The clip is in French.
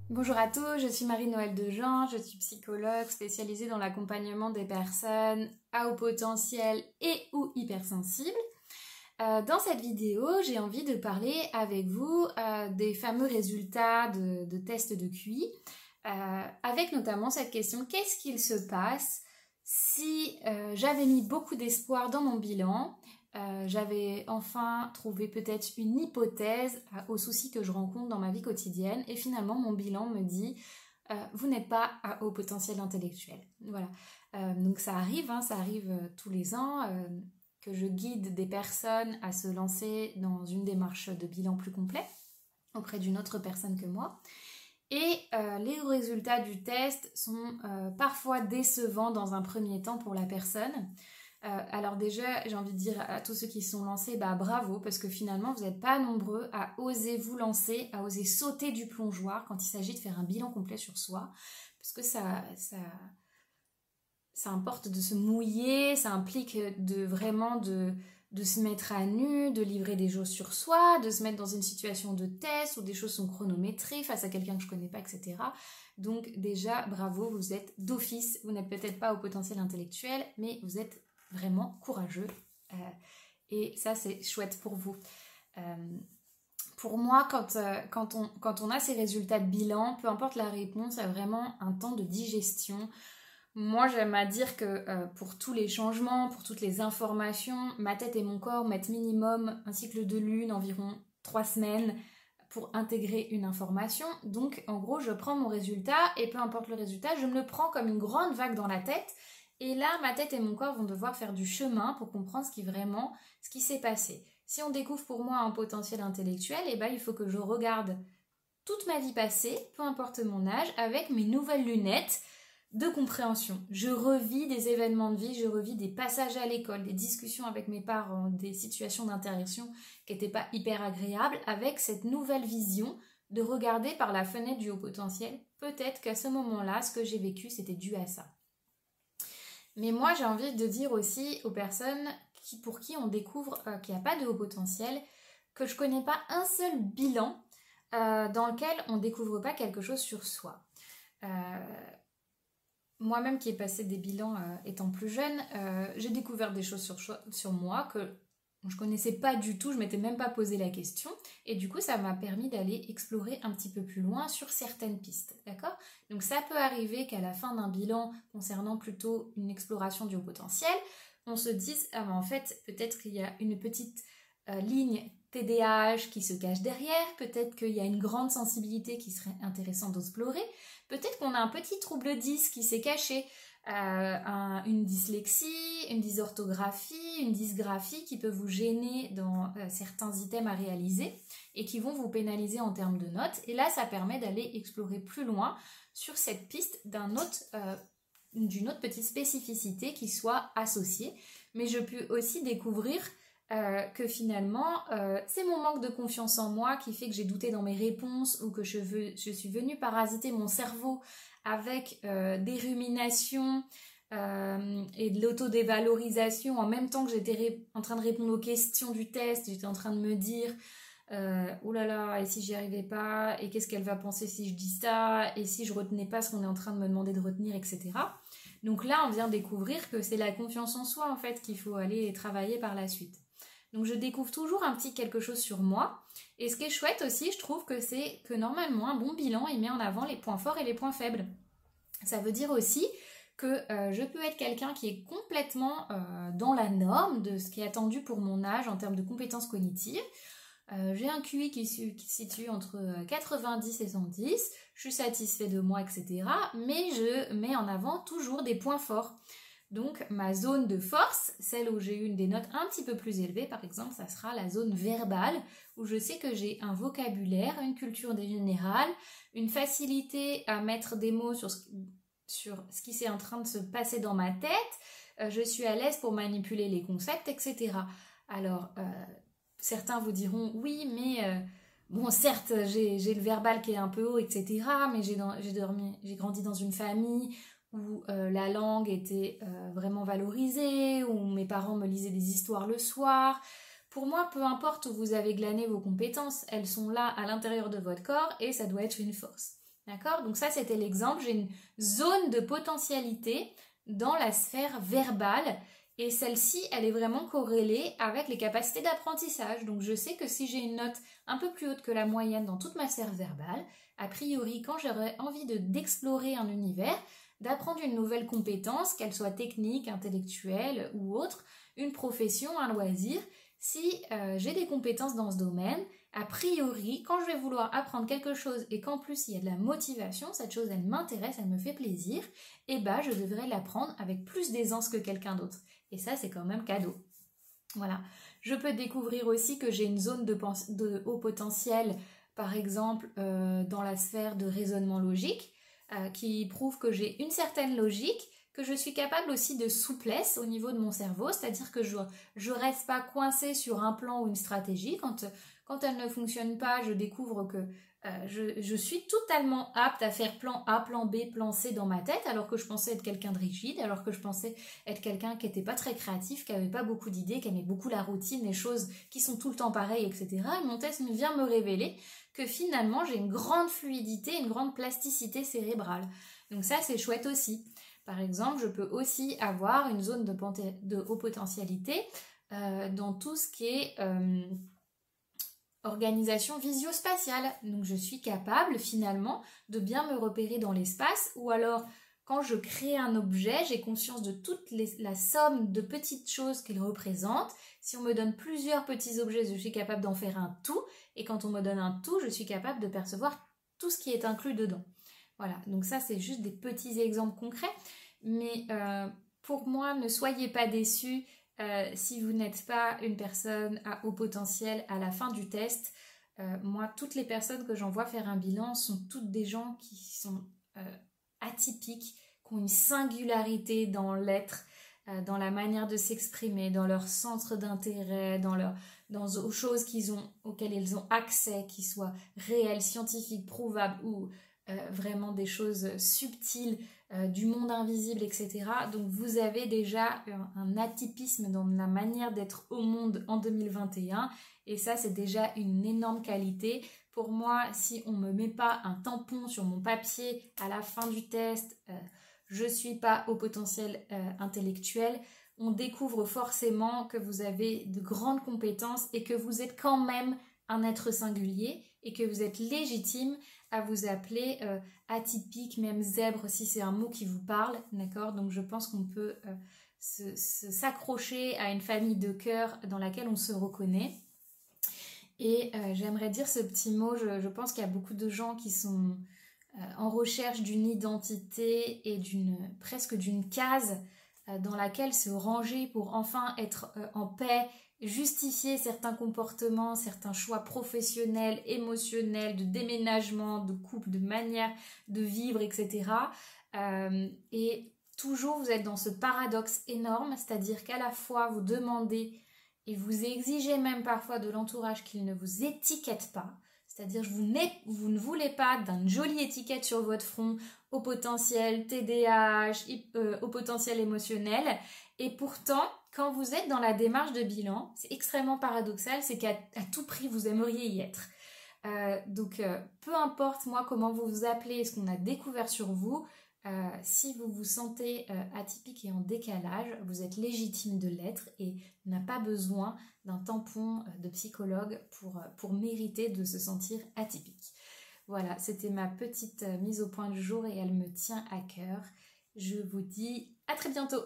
Bonjour à tous, je suis Marie-Noëlle Dejean, je suis psychologue spécialisée dans l'accompagnement des personnes à haut potentiel et ou hypersensibles. Dans cette vidéo, j'ai envie de parler avec vous des fameux résultats de tests de QI, avec notamment cette question: qu'est-ce qu'il se passe si j'avais mis beaucoup d'espoir dans mon bilan, j'avais enfin trouvé peut-être une hypothèse aux soucis que je rencontre dans ma vie quotidienne, et finalement mon bilan me dit vous n'êtes pas à haut potentiel intellectuel. Voilà. Donc ça arrive tous les ans que je guide des personnes à se lancer dans une démarche de bilan plus complet auprès d'une autre personne que moi. Et les résultats du test sont parfois décevants dans un premier temps pour la personne. Alors déjà, j'ai envie de dire à tous ceux qui se sont lancés, bravo, parce que finalement, vous n'êtes pas nombreux à oser vous lancer, à oser sauter du plongeoir quand il s'agit de faire un bilan complet sur soi, parce que ça importe de se mouiller, ça implique de se mettre à nu, de livrer des choses sur soi, de se mettre dans une situation de test où des choses sont chronométrées face à quelqu'un que je connais pas, etc. Donc déjà, bravo, vous êtes d'office, vous n'êtes peut-être pas au potentiel intellectuel, mais vous êtes vraiment courageux. Et ça, c'est chouette pour vous. Pour moi, quand on a ces résultats de bilan, peu importe la réponse, il y a vraiment un temps de digestion. Moi, j'aime à dire que pour tous les changements, pour toutes les informations, ma tête et mon corps mettent minimum un cycle de lune, environ 3 semaines, pour intégrer une information. Donc, en gros, je prends mon résultat, et peu importe le résultat, je me le prends comme une grande vague dans la tête. Et là, ma tête et mon corps vont devoir faire du chemin pour comprendre ce qui s'est passé. Si on découvre pour moi un potentiel intellectuel, il faut que je regarde toute ma vie passée, peu importe mon âge, avec mes nouvelles lunettes de compréhension. Je revis des événements de vie, je revis des passages à l'école, des discussions avec mes parents, des situations d'interaction qui n'étaient pas hyper agréables, avec cette nouvelle vision de regarder par la fenêtre du haut potentiel. Peut-être qu'à ce moment-là, ce que j'ai vécu, c'était dû à ça. Mais moi, j'ai envie de dire aussi aux personnes pour qui on découvre qu'il n'y a pas de haut potentiel, que je ne connais pas un seul bilan dans lequel on ne découvre pas quelque chose sur soi. Moi-même qui ai passé des bilans étant plus jeune, j'ai découvert des choses sur moi que je ne connaissais pas du tout, je ne m'étais même pas posé la question, et du coup ça m'a permis d'aller explorer un petit peu plus loin sur certaines pistes, d'accord? Donc ça peut arriver qu'à la fin d'un bilan concernant plutôt une exploration du haut potentiel, on se dise en fait peut-être qu'il y a une petite ligne TDAH qui se cache derrière, peut-être qu'il y a une grande sensibilité qui serait intéressante d'explorer, peut-être qu'on a un petit trouble 10 qui s'est caché, une dyslexie, une dysorthographie, une dysgraphie qui peut vous gêner dans certains items à réaliser et qui vont vous pénaliser en termes de notes. Et là, ça permet d'aller explorer plus loin sur cette piste d'une autre petite spécificité qui soit associée. Mais je peux aussi découvrir que finalement, c'est mon manque de confiance en moi qui fait que j'ai douté dans mes réponses, ou que je suis venue parasiter mon cerveau avec des ruminations et de l'autodévalorisation en même temps que j'étais en train de répondre aux questions du test. J'étais en train de me dire oh là là, et si j'y arrivais pas, et qu'est-ce qu'elle va penser si je dis ça, et si je retenais pas ce qu'on est en train de me demander de retenir, etc. Donc là, on vient découvrir que c'est la confiance en soi en fait qu'il faut aller travailler par la suite. Donc je découvre toujours un petit quelque chose sur moi. Et ce qui est chouette aussi, je trouve que c'est que normalement un bon bilan, il met en avant les points forts et les points faibles. Ça veut dire aussi que je peux être quelqu'un qui est complètement dans la norme de ce qui est attendu pour mon âge en termes de compétences cognitives. J'ai un QI qui se situe entre 90 et 110, je suis satisfait de moi, etc. Mais je mets en avant toujours des points forts. Donc ma zone de force, celle où j'ai eu des notes un petit peu plus élevées, par exemple, ça sera la zone verbale, où je sais que j'ai un vocabulaire, une culture générale, une facilité à mettre des mots sur ce qui est en train de se passer dans ma tête, je suis à l'aise pour manipuler les concepts, etc. Alors, certains vous diront, oui, mais bon, certes, j'ai le verbal qui est un peu haut, etc., mais j'ai grandi dans une famille où la langue était vraiment valorisée, où mes parents me lisaient des histoires le soir. Pour moi, peu importe où vous avez glané vos compétences, elles sont là à l'intérieur de votre corps et ça doit être une force. D'accord? Donc ça, c'était l'exemple. J'ai une zone de potentialité dans la sphère verbale et celle-ci, elle est vraiment corrélée avec les capacités d'apprentissage. Donc je sais que si j'ai une note un peu plus haute que la moyenne dans toute ma sphère verbale, a priori, quand j'aurais envie d'explorer un univers, d'apprendre une nouvelle compétence, qu'elle soit technique, intellectuelle ou autre, une profession, un loisir, si j'ai des compétences dans ce domaine, a priori, quand je vais vouloir apprendre quelque chose et qu'en plus il y a de la motivation, cette chose elle m'intéresse, elle me fait plaisir, et bah je devrais l'apprendre avec plus d'aisance que quelqu'un d'autre. Et ça c'est quand même cadeau. Voilà. Je peux découvrir aussi que j'ai une zone de haut potentiel, par exemple dans la sphère de raisonnement logique, qui prouve que j'ai une certaine logique, que je suis capable aussi de souplesse au niveau de mon cerveau, c'est-à-dire que je ne reste pas coincée sur un plan ou une stratégie. Quand elle ne fonctionne pas, je découvre que je suis totalement apte à faire plan A, plan B, plan C dans ma tête, alors que je pensais être quelqu'un de rigide, alors que je pensais être quelqu'un qui n'était pas très créatif, qui n'avait pas beaucoup d'idées, qui aimait beaucoup la routine, les choses qui sont tout le temps pareilles, etc. Et mon test vient me révéler que finalement j'ai une grande fluidité, une grande plasticité cérébrale. Donc ça c'est chouette aussi. Par exemple, je peux aussi avoir une zone de haut potentialité dans tout ce qui est organisation visio-spatiale. Donc je suis capable finalement de bien me repérer dans l'espace, ou alors quand je crée un objet, j'ai conscience de toute la somme de petites choses qu'il représente. Si on me donne plusieurs petits objets, je suis capable d'en faire un tout, et quand on me donne un tout, je suis capable de percevoir tout ce qui est inclus dedans. Voilà, donc ça c'est juste des petits exemples concrets, mais pour moi, ne soyez pas déçus si vous n'êtes pas une personne à haut potentiel à la fin du test. Moi, toutes les personnes que j'envoie faire un bilan sont toutes des gens qui sont atypiques, qui ont une singularité dans l'être, dans la manière de s'exprimer, dans leur centre d'intérêt, aux choses auxquelles ils ont accès, qui soient réelles, scientifiques, prouvables ou vraiment des choses subtiles du monde invisible, etc. Donc vous avez déjà un atypisme dans la manière d'être au monde en 2021 et ça c'est déjà une énorme qualité. Pour moi, si on ne me met pas un tampon sur mon papier à la fin du test, je ne suis pas au potentiel intellectuel, on découvre forcément que vous avez de grandes compétences et que vous êtes quand même un être singulier et que vous êtes légitime à vous appeler atypique, même zèbre si c'est un mot qui vous parle, d'accord? Donc je pense qu'on peut s'accrocher à une famille de cœur dans laquelle on se reconnaît. Et j'aimerais dire ce petit mot, je pense qu'il y a beaucoup de gens qui sont en recherche d'une identité et presque d'une case dans laquelle se ranger pour enfin être en paix, justifier certains comportements, certains choix professionnels, émotionnels, de déménagement, de couple, de manière de vivre, etc. Et toujours vous êtes dans ce paradoxe énorme, c'est-à-dire qu'à la fois vous demandez et vous exigez même parfois de l'entourage qu'il ne vous étiquette pas, c'est-à-dire vous ne voulez pas d'une jolie étiquette sur votre front au potentiel TDAH, au potentiel émotionnel, et pourtant quand vous êtes dans la démarche de bilan, c'est extrêmement paradoxal, c'est qu'à tout prix vous aimeriez y être. Donc peu importe moi comment vous vous appelez, ce qu'on a découvert sur vous, si vous vous sentez atypique et en décalage, vous êtes légitime de l'être et n'a pas besoin d'un tampon de psychologue pour mériter de se sentir atypique. Voilà, c'était ma petite mise au point du jour et elle me tient à cœur. Je vous dis à très bientôt.